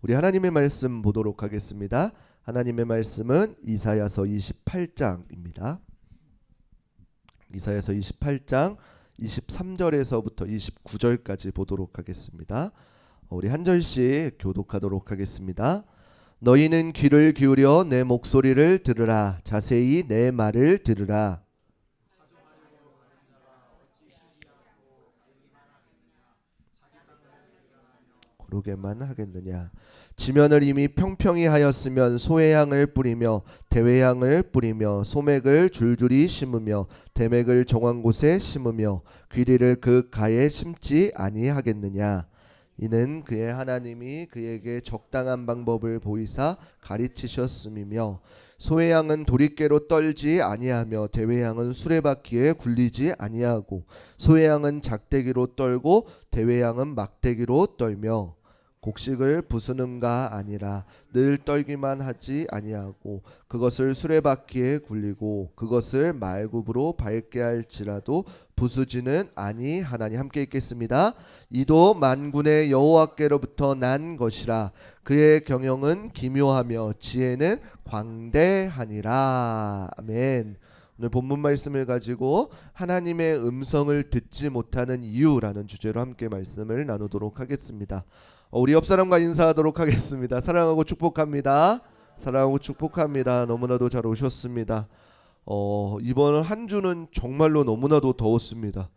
우리 하나님의 말씀 보도록 하겠습니다. 하나님의 말씀은 이사야서 28장입니다. 이사야서 28장 23절에서부터 29절까지 보도록 하겠습니다. 우리 한 절씩 교독하도록 하겠습니다. 너희는 귀를 기울여 내 목소리를 들으라. 자세히 내 말을 들으라. 고르게만 하겠느냐. 지면을 이미 평평히 하였으면 소회향을 뿌리며 대회향을 뿌리며 소맥을 줄줄이 심으며 대맥을 정한 곳에 심으며 귀리를 그 가에 심지 아니하겠느냐. 이는 그의 하나님이 그에게 적당한 방법을 보이사 가르치셨음이며 소회향은 도리깨로 떨지 아니하며 대회향은 수레바퀴에 굴리지 아니하고 소회향은 작대기로 떨고 대회향은 막대기로 떨며 곡식을 부수는가 아니라 늘 떨기만 하지 아니하고 그것을 수레바퀴에 굴리고 그것을 말굽으로 밟게 할지라도 부수지는 아니하나니. 함께 읽겠습니다. 이도 만군의 여호와께로부터 난 것이라. 그의 경영은 기묘하며 지혜는 광대하니라. 아멘. 오늘 본문 말씀을 가지고 하나님의 음성을 듣지 못하는 이유라는 주제로 함께 말씀을 나누도록 하겠습니다. 우리 옆 사람과 인사하도록 하겠습니다. 사랑하고 축복합니다. 사랑하고 축복합니다. 너무나도 잘 오셨습니다. 이번 한 주는 정말로 너무나도 더웠습니다.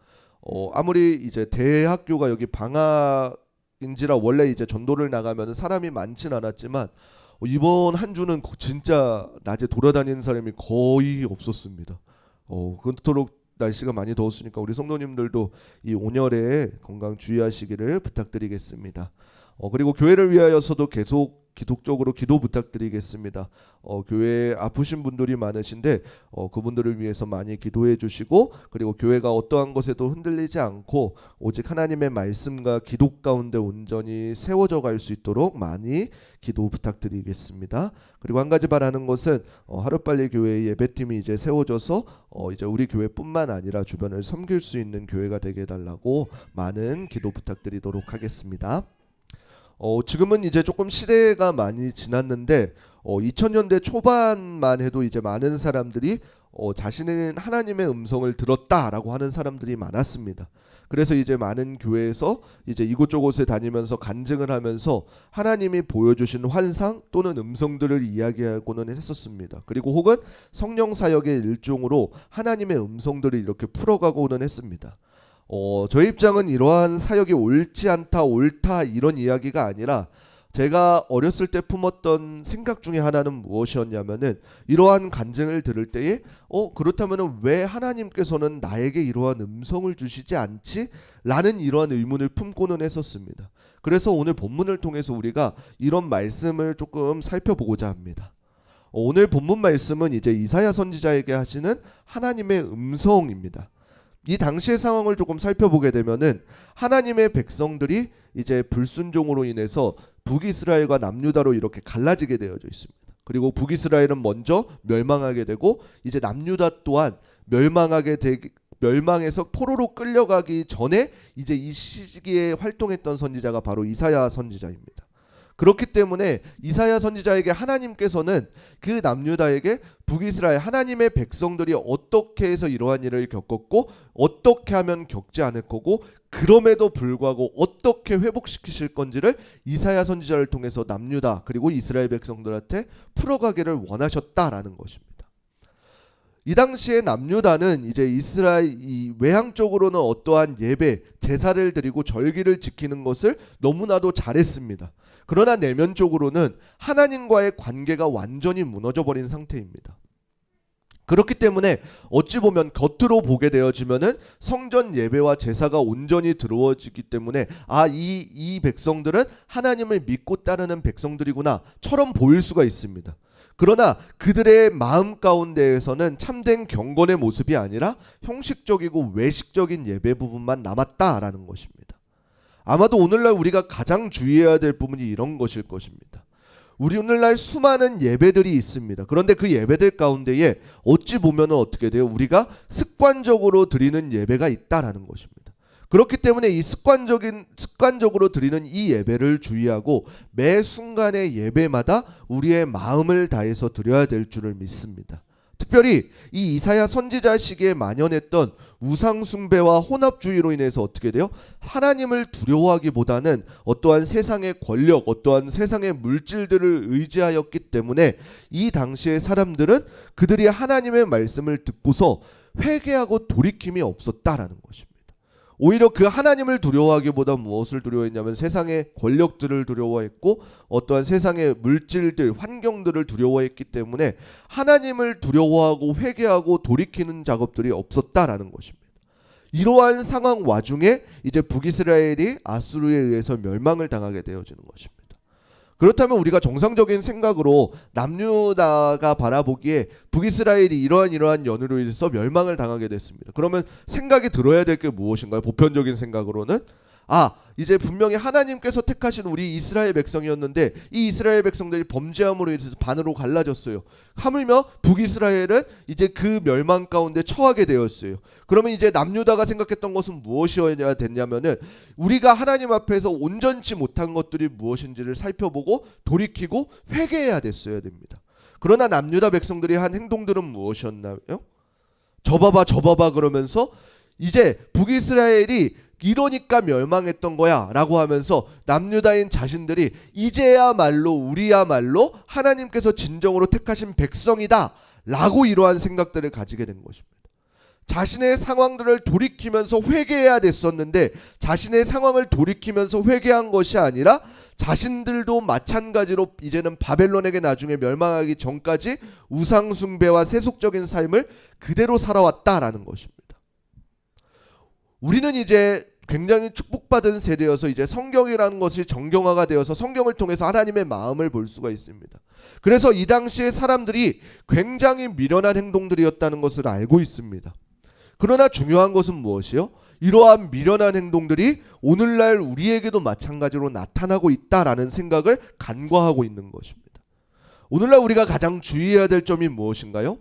아무리 이제 대학교가 여기 방학인지라 원래 이제 전도를 나가면 사람이 많진 않았지만 이번 한 주는 진짜 낮에 돌아다니는 사람이 거의 없었습니다. 그토록 날씨가 많이 더웠으니까 우리 성도님들도 이 온열에 건강 주의하시기를 부탁드리겠습니다. 그리고 교회를 위하여서도 계속 기독적으로 기도 부탁드리겠습니다. 교회에 아프신 분들이 많으신데 그분들을 위해서 많이 기도해 주시고, 그리고 교회가 어떠한 것에도 흔들리지 않고 오직 하나님의 말씀과 기도 가운데 온전히 세워져 갈 수 있도록 많이 기도 부탁드리겠습니다. 그리고 한 가지 바라는 것은 하루빨리 교회의 예배팀이 이제 세워져서 이제 우리 교회뿐만 아니라 주변을 섬길 수 있는 교회가 되게 해달라고 많은 기도 부탁드리도록 하겠습니다. 지금은 이제 조금 시대가 많이 지났는데 2000년대 초반만 해도 이제 많은 사람들이 자신은 하나님의 음성을 들었다라고 하는 사람들이 많았습니다. 그래서 이제 많은 교회에서 이제 이곳저곳에 다니면서 간증을 하면서 하나님이 보여주신 환상 또는 음성들을 이야기하고는 했었습니다. 그리고 혹은 성령 사역의 일종으로 하나님의 음성들을 이렇게 풀어가고는 했습니다. 저희 입장은 이러한 사역이 옳지 않다 옳다 이런 이야기가 아니라, 제가 어렸을 때 품었던 생각 중에 하나는 무엇이었냐면은 이러한 간증을 들을 때에 그렇다면은 왜 하나님께서는 나에게 이러한 음성을 주시지 않지? 라는 이러한 의문을 품고는 했었습니다. 그래서 오늘 본문을 통해서 우리가 이런 말씀을 조금 살펴보고자 합니다. 오늘 본문 말씀은 이제 이사야 선지자에게 하시는 하나님의 음성입니다. 이 당시의 상황을 조금 살펴보게 되면은 하나님의 백성들이 이제 불순종으로 인해서 북이스라엘과 남유다로 이렇게 갈라지게 되어져 있습니다. 그리고 북이스라엘은 먼저 멸망하게 되고 이제 남유다 또한 멸망해서 포로로 끌려가기 전에 이제 이 시기에 활동했던 선지자가 바로 이사야 선지자입니다. 그렇기 때문에 이사야 선지자에게 하나님께서는 그 남유다에게 북이스라엘 하나님의 백성들이 어떻게 해서 이러한 일을 겪었고 어떻게 하면 겪지 않을 거고 그럼에도 불구하고 어떻게 회복시키실 건지를 이사야 선지자를 통해서 남유다 그리고 이스라엘 백성들한테 풀어가기를 원하셨다라는 것입니다. 이 당시에 남유다는 이제 이스라엘 이 외향적으로는 어떠한 예배, 제사를 드리고 절기를 지키는 것을 너무나도 잘했습니다. 그러나 내면적으로는 하나님과의 관계가 완전히 무너져 버린 상태입니다. 그렇기 때문에 어찌 보면 겉으로 보게 되어지면은 성전 예배와 제사가 온전히 들어오기 때문에 이 백성들은 하나님을 믿고 따르는 백성들이구나처럼 보일 수가 있습니다. 그러나 그들의 마음 가운데에서는 참된 경건의 모습이 아니라 형식적이고 외식적인 예배 부분만 남았다라는 것입니다. 아마도 오늘날 우리가 가장 주의해야 될 부분이 이런 것일 것입니다. 우리 오늘날 수많은 예배들이 있습니다. 그런데 그 예배들 가운데에 어찌 보면 어떻게 돼요? 우리가 습관적으로 드리는 예배가 있다라는 것입니다. 그렇기 때문에 이 습관적으로 드리는 이 예배를 주의하고 매 순간의 예배마다 우리의 마음을 다해서 드려야 될 줄을 믿습니다. 특별히 이 이사야 선지자 시기에 만연했던 우상 숭배와 혼합주의로 인해서 어떻게 돼요? 하나님을 두려워하기보다는 어떠한 세상의 권력, 어떠한 세상의 물질들을 의지하였기 때문에 이 당시의 사람들은 그들이 하나님의 말씀을 듣고서 회개하고 돌이킴이 없었다라는 것입니다. 오히려 그 하나님을 두려워하기보다 무엇을 두려워했냐면 세상의 권력들을 두려워했고 어떠한 세상의 물질들, 환경들을 두려워했기 때문에 하나님을 두려워하고 회개하고 돌이키는 작업들이 없었다라는 것입니다. 이러한 상황 와중에 이제 북이스라엘이 아수르에 의해서 멸망을 당하게 되어지는 것입니다. 그렇다면 우리가 정상적인 생각으로 남유다가 바라보기에 북이스라엘이 이러한 연유로 인해서 멸망을 당하게 됐습니다. 그러면 생각이 들어야 될 게 무엇인가요? 보편적인 생각으로는 이제 분명히 하나님께서 택하신 우리 이스라엘 백성이었는데 이 이스라엘 백성들이 범죄함으로 인해서 반으로 갈라졌어요. 하물며 북이스라엘은 이제 그 멸망 가운데 처하게 되었어요. 그러면 이제 남유다가 생각했던 것은 무엇이어야 됐냐면은 우리가 하나님 앞에서 온전치 못한 것들이 무엇인지를 살펴보고 돌이키고 회개해야 됐어야 됩니다. 그러나 남유다 백성들이 한 행동들은 무엇이었나요? 저봐봐 그러면서 이제 북이스라엘이 이러니까 멸망했던 거야 라고 하면서 남유다인 자신들이 이제야말로 우리야말로 하나님께서 진정으로 택하신 백성이다 라고 이러한 생각들을 가지게 된 것입니다. 자신의 상황들을 돌이키면서 회개해야 됐었는데 자신의 상황을 돌이키면서 회개한 것이 아니라 자신들도 마찬가지로 이제는 바벨론에게 나중에 멸망하기 전까지 우상숭배와 세속적인 삶을 그대로 살아왔다라는 것입니다. 우리는 이제 굉장히 축복받은 세대여서 이제 성경이라는 것이 정경화가 되어서 성경을 통해서 하나님의 마음을 볼 수가 있습니다. 그래서 이 당시의 사람들이 굉장히 미련한 행동들이었다는 것을 알고 있습니다. 그러나 중요한 것은 무엇이요? 이러한 미련한 행동들이 오늘날 우리에게도 마찬가지로 나타나고 있다라는 생각을 간과하고 있는 것입니다. 오늘날 우리가 가장 주의해야 될 점이 무엇인가요?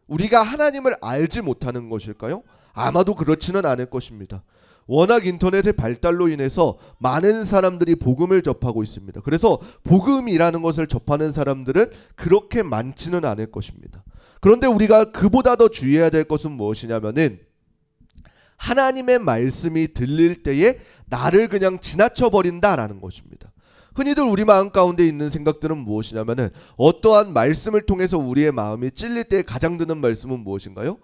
우리가 하나님을 알지 못하는 것일까요? 아마도 그렇지는 않을 것입니다. 워낙 인터넷의 발달로 인해서 많은 사람들이 복음을 접하고 있습니다. 그래서 복음이라는 것을 접하는 사람들은 그렇게 많지는 않을 것입니다. 그런데 우리가 그보다 더 주의해야 될 것은 무엇이냐면은 하나님의 말씀이 들릴 때에 나를 그냥 지나쳐 버린다라는 것입니다. 흔히들 우리 마음 가운데 있는 생각들은 무엇이냐면은 어떠한 말씀을 통해서 우리의 마음이 찔릴 때 가장 드는 말씀은 무엇인가요?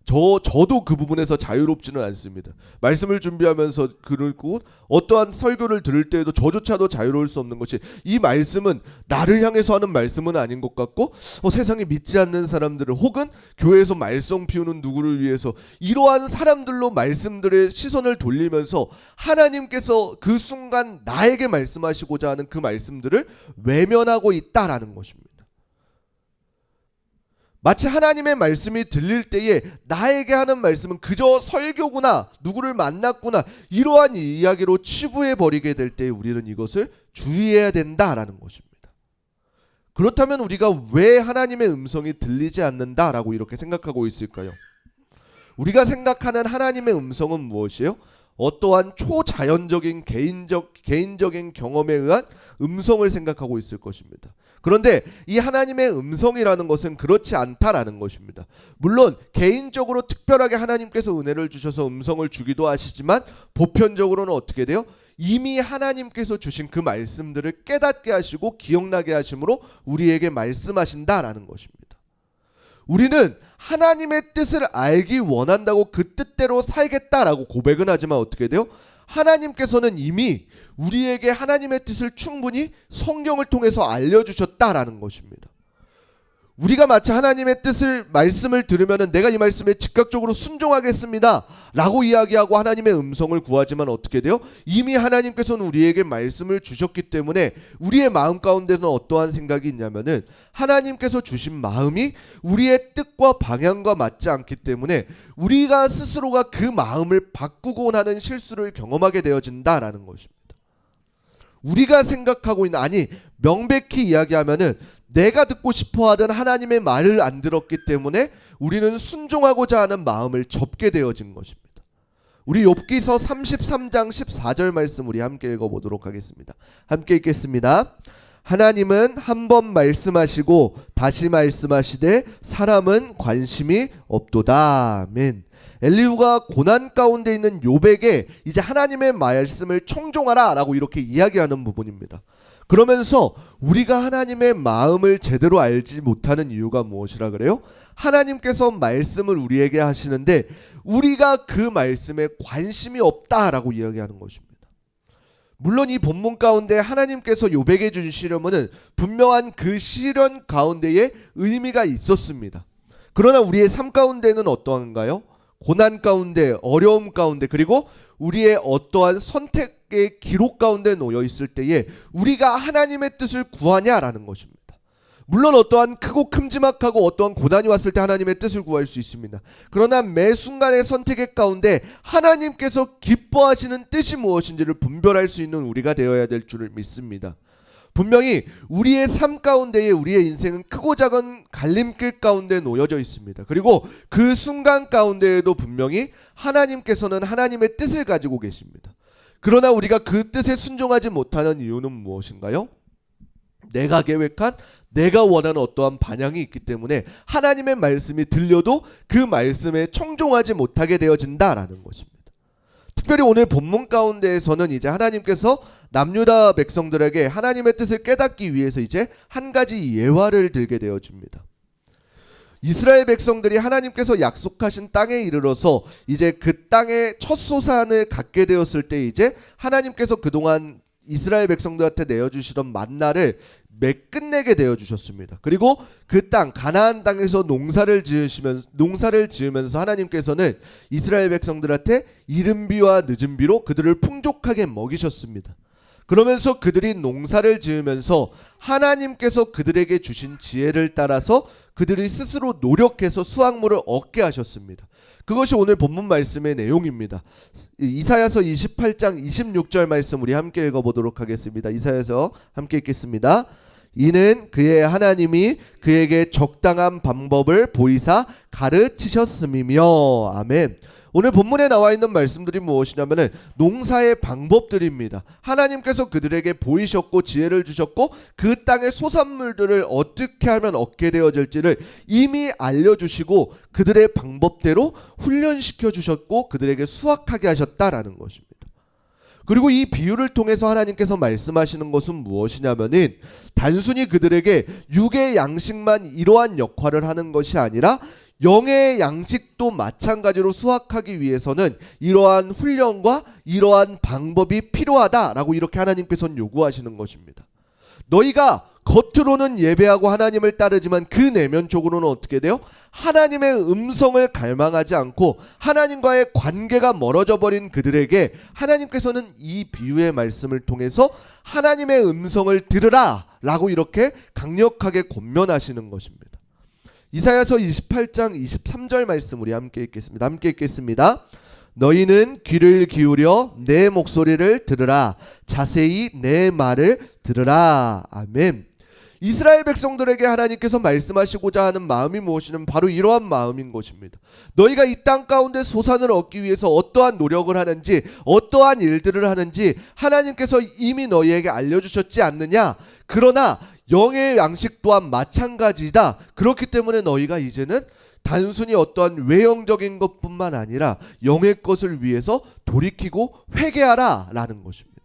저도 그 부분에서 자유롭지는 않습니다. 말씀을 준비하면서 그리고 어떠한 설교를 들을 때에도 저조차도 자유로울 수 없는 것이 이 말씀은 나를 향해서 하는 말씀은 아닌 것 같고 세상에 믿지 않는 사람들을 혹은 교회에서 말썽 피우는 누구를 위해서 이러한 사람들로 말씀들의 시선을 돌리면서 하나님께서 그 순간 나에게 말씀하시고자 하는 그 말씀들을 외면하고 있다라는 것입니다. 마치 하나님의 말씀이 들릴 때에 나에게 하는 말씀은 그저 설교구나, 누구를 만났구나 이러한 이야기로 치부해버리게 될 때에 우리는 이것을 주의해야 된다라는 것입니다. 그렇다면 우리가 왜 하나님의 음성이 들리지 않는다라고 이렇게 생각하고 있을까요? 우리가 생각하는 하나님의 음성은 무엇이에요? 어떠한 초자연적인 개인적인 경험에 의한 음성을 생각하고 있을 것입니다. 그런데 이 하나님의 음성이라는 것은 그렇지 않다라는 것입니다. 물론 개인적으로 특별하게 하나님께서 은혜를 주셔서 음성을 주기도 하시지만 보편적으로는 어떻게 돼요? 이미 하나님께서 주신 그 말씀들을 깨닫게 하시고 기억나게 하심으로 우리에게 말씀하신다라는 것입니다. 우리는 하나님의 뜻을 알기 원한다고 그 뜻대로 살겠다라고 고백은 하지만 어떻게 돼요? 하나님께서는 이미 우리에게 하나님의 뜻을 충분히 성경을 통해서 알려주셨다라는 것입니다. 우리가 마치 하나님의 말씀을 들으면은 내가 이 말씀에 즉각적으로 순종하겠습니다 라고 이야기하고 하나님의 음성을 구하지만 어떻게 돼요? 이미 하나님께서는 우리에게 말씀을 주셨기 때문에 우리의 마음 가운데는 어떠한 생각이 있냐면은 하나님께서 주신 마음이 우리의 뜻과 방향과 맞지 않기 때문에 우리가 스스로가 그 마음을 바꾸곤 하는 실수를 경험하게 되어진다라는 것입니다. 우리가 생각하고 있는 명백히 이야기하면은 내가 듣고 싶어하던 하나님의 말을 안 들었기 때문에 우리는 순종하고자 하는 마음을 접게 되어진 것입니다. 우리 욥기서 33장 14절 말씀 우리 함께 읽어보도록 하겠습니다. 함께 읽겠습니다. 하나님은 한 번 말씀하시고 다시 말씀하시되 사람은 관심이 없도다. 아멘. 엘리후가 고난 가운데 있는 욥에게 이제 하나님의 말씀을 청종하라 라고 이렇게 이야기하는 부분입니다. 그러면서 우리가 하나님의 마음을 제대로 알지 못하는 이유가 무엇이라 그래요? 하나님께서 말씀을 우리에게 하시는데 우리가 그 말씀에 관심이 없다라고 이야기하는 것입니다. 물론 이 본문 가운데 하나님께서 욥에게 준 시련은 분명한 그 시련 가운데에 의미가 있었습니다. 그러나 우리의 삶 가운데는 어떠한가요? 고난 가운데, 어려움 가운데, 그리고 우리의 어떠한 선택의 기록 가운데 놓여 있을 때에 우리가 하나님의 뜻을 구하냐라는 것입니다. 물론 어떠한 크고 큼지막하고 어떠한 고난이 왔을 때 하나님의 뜻을 구할 수 있습니다. 그러나 매 순간의 선택의 가운데 하나님께서 기뻐하시는 뜻이 무엇인지를 분별할 수 있는 우리가 되어야 될 줄을 믿습니다. 분명히 우리의 삶 가운데에 우리의 인생은 크고 작은 갈림길 가운데 놓여져 있습니다. 그리고 그 순간 가운데에도 분명히 하나님께서는 하나님의 뜻을 가지고 계십니다. 그러나 우리가 그 뜻에 순종하지 못하는 이유는 무엇인가요? 내가 계획한, 내가 원하는 어떠한 방향이 있기 때문에 하나님의 말씀이 들려도 그 말씀에 청종하지 못하게 되어진다라는 것입니다. 특별히 오늘 본문 가운데에서는 이제 하나님께서 남유다 백성들에게 하나님의 뜻을 깨닫기 위해서 이제 한 가지 예화를 들게 되어집니다. 이스라엘 백성들이 하나님께서 약속하신 땅에 이르러서 이제 그 땅의 첫 소산을 갖게 되었을 때 이제 하나님께서 그동안 이스라엘 백성들한테 내어주시던 만나를 끝내게 되어 주셨습니다. 그리고 그 땅 가나안 땅에서 농사를 지으면서 하나님께서는 이스라엘 백성들한테 이른 비와 늦은 비로 그들을 풍족하게 먹이셨습니다. 그러면서 그들이 농사를 지으면서 하나님께서 그들에게 주신 지혜를 따라서 그들이 스스로 노력해서 수확물을 얻게 하셨습니다. 그것이 오늘 본문 말씀의 내용입니다. 이사야서 28장 26절 말씀 우리 함께 읽어보도록 하겠습니다. 이사야서 함께 읽겠습니다. 이는 그의 하나님이 그에게 적당한 방법을 보이사 가르치셨음이며. 아멘. 오늘 본문에 나와 있는 말씀들이 무엇이냐면은 농사의 방법들입니다. 하나님께서 그들에게 보이셨고 지혜를 주셨고 그 땅의 소산물들을 어떻게 하면 얻게 되어질지를 이미 알려주시고 그들의 방법대로 훈련시켜 주셨고 그들에게 수확하게 하셨다라는 것입니다. 그리고 이 비유를 통해서 하나님께서 말씀하시는 것은 무엇이냐면은 단순히 그들에게 육의 양식만 이러한 역할을 하는 것이 아니라 영의 양식도 마찬가지로 수확하기 위해서는 이러한 훈련과 이러한 방법이 필요하다라고 이렇게 하나님께서는 요구하시는 것입니다. 너희가 겉으로는 예배하고 하나님을 따르지만 그 내면적으로는 어떻게 돼요? 하나님의 음성을 갈망하지 않고 하나님과의 관계가 멀어져 버린 그들에게 하나님께서는 이 비유의 말씀을 통해서 하나님의 음성을 들으라 라고 이렇게 강력하게 권면하시는 것입니다. 이사야서 28장 23절 말씀 우리 함께 읽겠습니다. 함께 읽겠습니다. 너희는 귀를 기울여 내 목소리를 들으라. 자세히 내 말을 들으라. 아멘. 이스라엘 백성들에게 하나님께서 말씀하시고자 하는 마음이 무엇이냐면 바로 이러한 마음인 것입니다. 너희가 이 땅 가운데 소산을 얻기 위해서 어떠한 노력을 하는지 어떠한 일들을 하는지 하나님께서 이미 너희에게 알려주셨지 않느냐. 그러나 영의 양식 또한 마찬가지다. 그렇기 때문에 너희가 이제는 단순히 어떠한 외형적인 것뿐만 아니라 영의 것을 위해서 돌이키고 회개하라 라는 것입니다.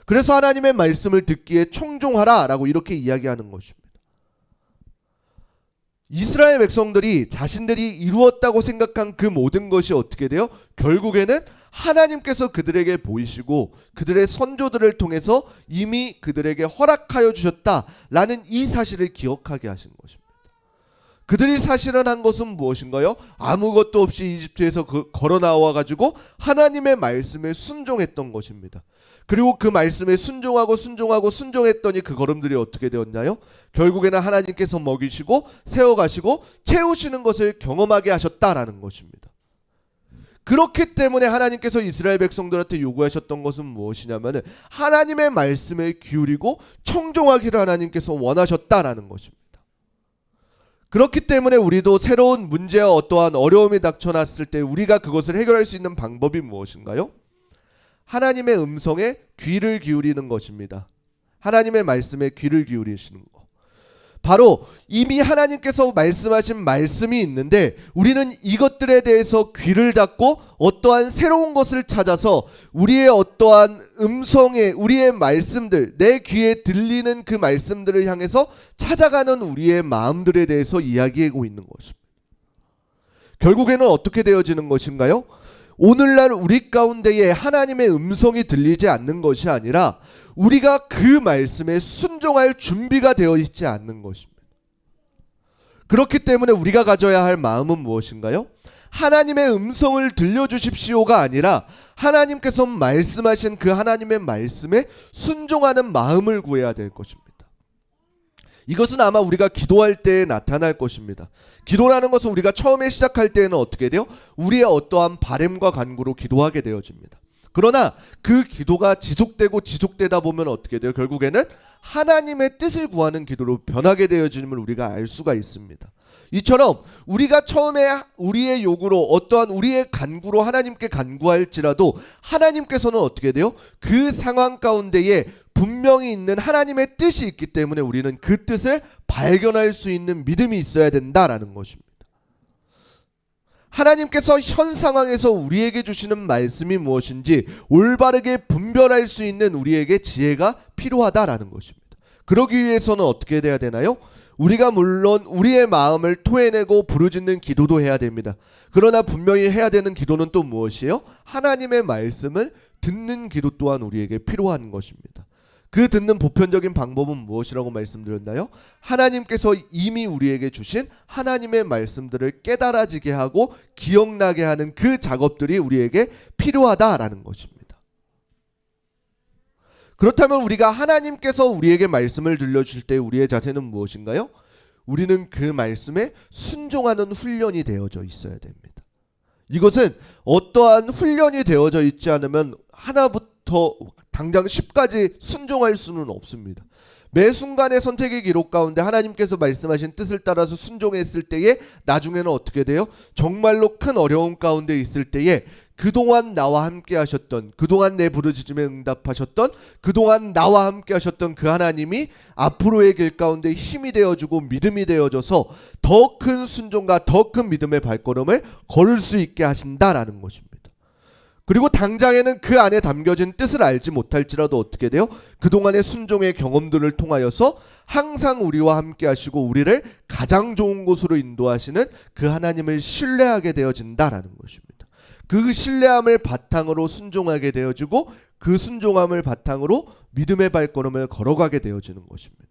그래서 하나님의 말씀을 듣기에 청종하라 라고 이렇게 이야기하는 것입니다. 이스라엘 백성들이 자신들이 이루었다고 생각한 그 모든 것이 어떻게 돼요? 결국에는 하나님께서 그들에게 보이시고 그들의 선조들을 통해서 이미 그들에게 허락하여 주셨다라는 이 사실을 기억하게 하신 것입니다. 그들이 사실은 한 것은 무엇인가요? 아무것도 없이 이집트에서 걸어 나와 가지고 하나님의 말씀에 순종했던 것입니다. 그리고 그 말씀에 순종했더니 그 걸음들이 어떻게 되었나요? 결국에는 하나님께서 먹이시고 세워가시고 채우시는 것을 경험하게 하셨다라는 것입니다. 그렇기 때문에 하나님께서 이스라엘 백성들한테 요구하셨던 것은 무엇이냐면 하나님의 말씀에 기울이고 청종하기를 하나님께서 원하셨다라는 것입니다. 그렇기 때문에 우리도 새로운 문제와 어떠한 어려움이 닥쳐났을 때 우리가 그것을 해결할 수 있는 방법이 무엇인가요? 하나님의 음성에 귀를 기울이는 것입니다. 하나님의 말씀에 귀를 기울이시는 것. 바로 이미 하나님께서 말씀하신 말씀이 있는데 우리는 이것들에 대해서 귀를 닫고 어떠한 새로운 것을 찾아서 우리의 어떠한 음성에 우리의 말씀들, 내 귀에 들리는 그 말씀들을 향해서 찾아가는 우리의 마음들에 대해서 이야기하고 있는 것입니다. 결국에는 어떻게 되어지는 것인가요? 오늘날 우리 가운데에 하나님의 음성이 들리지 않는 것이 아니라 우리가 그 말씀에 순종할 준비가 되어 있지 않는 것입니다. 그렇기 때문에 우리가 가져야 할 마음은 무엇인가요? 하나님의 음성을 들려주십시오가 아니라 하나님께서 말씀하신 그 하나님의 말씀에 순종하는 마음을 구해야 될 것입니다. 이것은 아마 우리가 기도할 때에 나타날 것입니다. 기도라는 것은 우리가 처음에 시작할 때에는 어떻게 돼요? 우리의 어떠한 바램과 간구로 기도하게 되어집니다. 그러나 그 기도가 지속되다 보면 어떻게 돼요? 결국에는 하나님의 뜻을 구하는 기도로 변하게 되어짐을 우리가 알 수가 있습니다. 이처럼 우리가 처음에 우리의 요구로 어떠한 우리의 간구로 하나님께 간구할지라도 하나님께서는 어떻게 돼요? 그 상황 가운데에 분명히 있는 하나님의 뜻이 있기 때문에 우리는 그 뜻을 발견할 수 있는 믿음이 있어야 된다라는 것입니다. 하나님께서 현 상황에서 우리에게 주시는 말씀이 무엇인지 올바르게 분별할 수 있는 우리에게 지혜가 필요하다라는 것입니다. 그러기 위해서는 어떻게 돼야 되나요? 우리가 물론 우리의 마음을 토해내고 부르짖는 기도도 해야 됩니다. 그러나 분명히 해야 되는 기도는 또 무엇이에요? 하나님의 말씀을 듣는 기도 또한 우리에게 필요한 것입니다. 그 듣는 보편적인 방법은 무엇이라고 말씀드렸나요? 하나님께서 이미 우리에게 주신 하나님의 말씀들을 깨달아지게 하고 기억나게 하는 그 작업들이 우리에게 필요하다라는 것입니다. 그렇다면 우리가 하나님께서 우리에게 말씀을 들려주실 때 우리의 자세는 무엇인가요? 우리는 그 말씀에 순종하는 훈련이 되어져 있어야 됩니다. 이것은 어떠한 훈련이 되어져 있지 않으면 하나부터 당장 10까지 순종할 수는 없습니다. 매 순간의 선택의 기록 가운데 하나님께서 말씀하신 뜻을 따라서 순종했을 때에 나중에는 어떻게 돼요? 정말로 큰 어려움 가운데 있을 때에 그동안 나와 함께 하셨던, 그동안 내 부르짖음에 응답하셨던, 그동안 나와 함께 하셨던 그 하나님이 앞으로의 길 가운데 힘이 되어주고 믿음이 되어져서 더 큰 순종과 더 큰 믿음의 발걸음을 걸을 수 있게 하신다라는 것입니다. 그리고 당장에는 그 안에 담겨진 뜻을 알지 못할지라도 어떻게 돼요? 그동안의 순종의 경험들을 통하여서 항상 우리와 함께 하시고 우리를 가장 좋은 곳으로 인도하시는 그 하나님을 신뢰하게 되어진다라는 것입니다. 그 신뢰함을 바탕으로 순종하게 되어지고 그 순종함을 바탕으로 믿음의 발걸음을 걸어가게 되어지는 것입니다.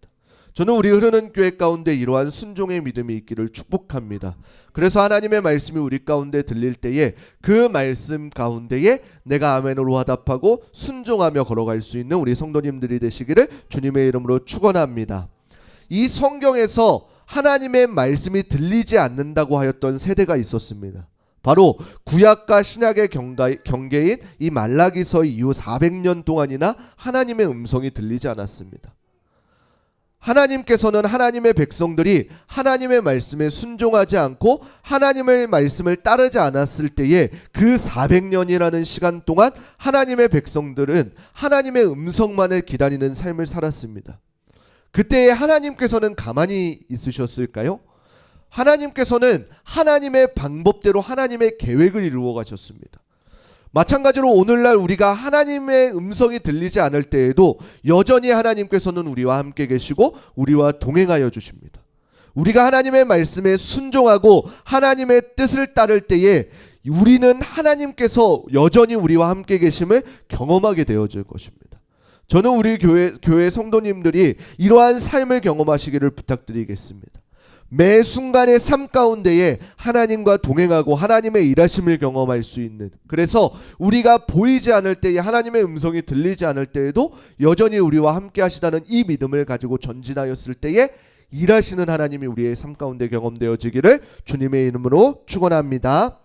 저는 우리 흐르는 교회 가운데 이러한 순종의 믿음이 있기를 축복합니다. 그래서 하나님의 말씀이 우리 가운데 들릴 때에 그 말씀 가운데에 내가 아멘으로 화답하고 순종하며 걸어갈 수 있는 우리 성도님들이 되시기를 주님의 이름으로 축원합니다. 이 성경에서 하나님의 말씀이 들리지 않는다고 하였던 세대가 있었습니다. 바로 구약과 신약의 경계인 이 말라기서 이후 400년 동안이나 하나님의 음성이 들리지 않았습니다. 하나님께서는 하나님의 백성들이 하나님의 말씀에 순종하지 않고 하나님의 말씀을 따르지 않았을 때에 그 400년이라는 시간 동안 하나님의 백성들은 하나님의 음성만을 기다리는 삶을 살았습니다. 그때에 하나님께서는 가만히 있으셨을까요? 하나님께서는 하나님의 방법대로 하나님의 계획을 이루어 가셨습니다. 마찬가지로 오늘날 우리가 하나님의 음성이 들리지 않을 때에도 여전히 하나님께서는 우리와 함께 계시고 우리와 동행하여 주십니다. 우리가 하나님의 말씀에 순종하고 하나님의 뜻을 따를 때에 우리는 하나님께서 여전히 우리와 함께 계심을 경험하게 되어질 것입니다. 저는 우리 교회 성도님들이 이러한 삶을 경험하시기를 부탁드리겠습니다. 매 순간의 삶 가운데에 하나님과 동행하고 하나님의 일하심을 경험할 수 있는, 그래서 우리가 보이지 않을 때에 하나님의 음성이 들리지 않을 때에도 여전히 우리와 함께 하시다는 이 믿음을 가지고 전진하였을 때에 일하시는 하나님이 우리의 삶 가운데 경험되어지기를 주님의 이름으로 축원합니다.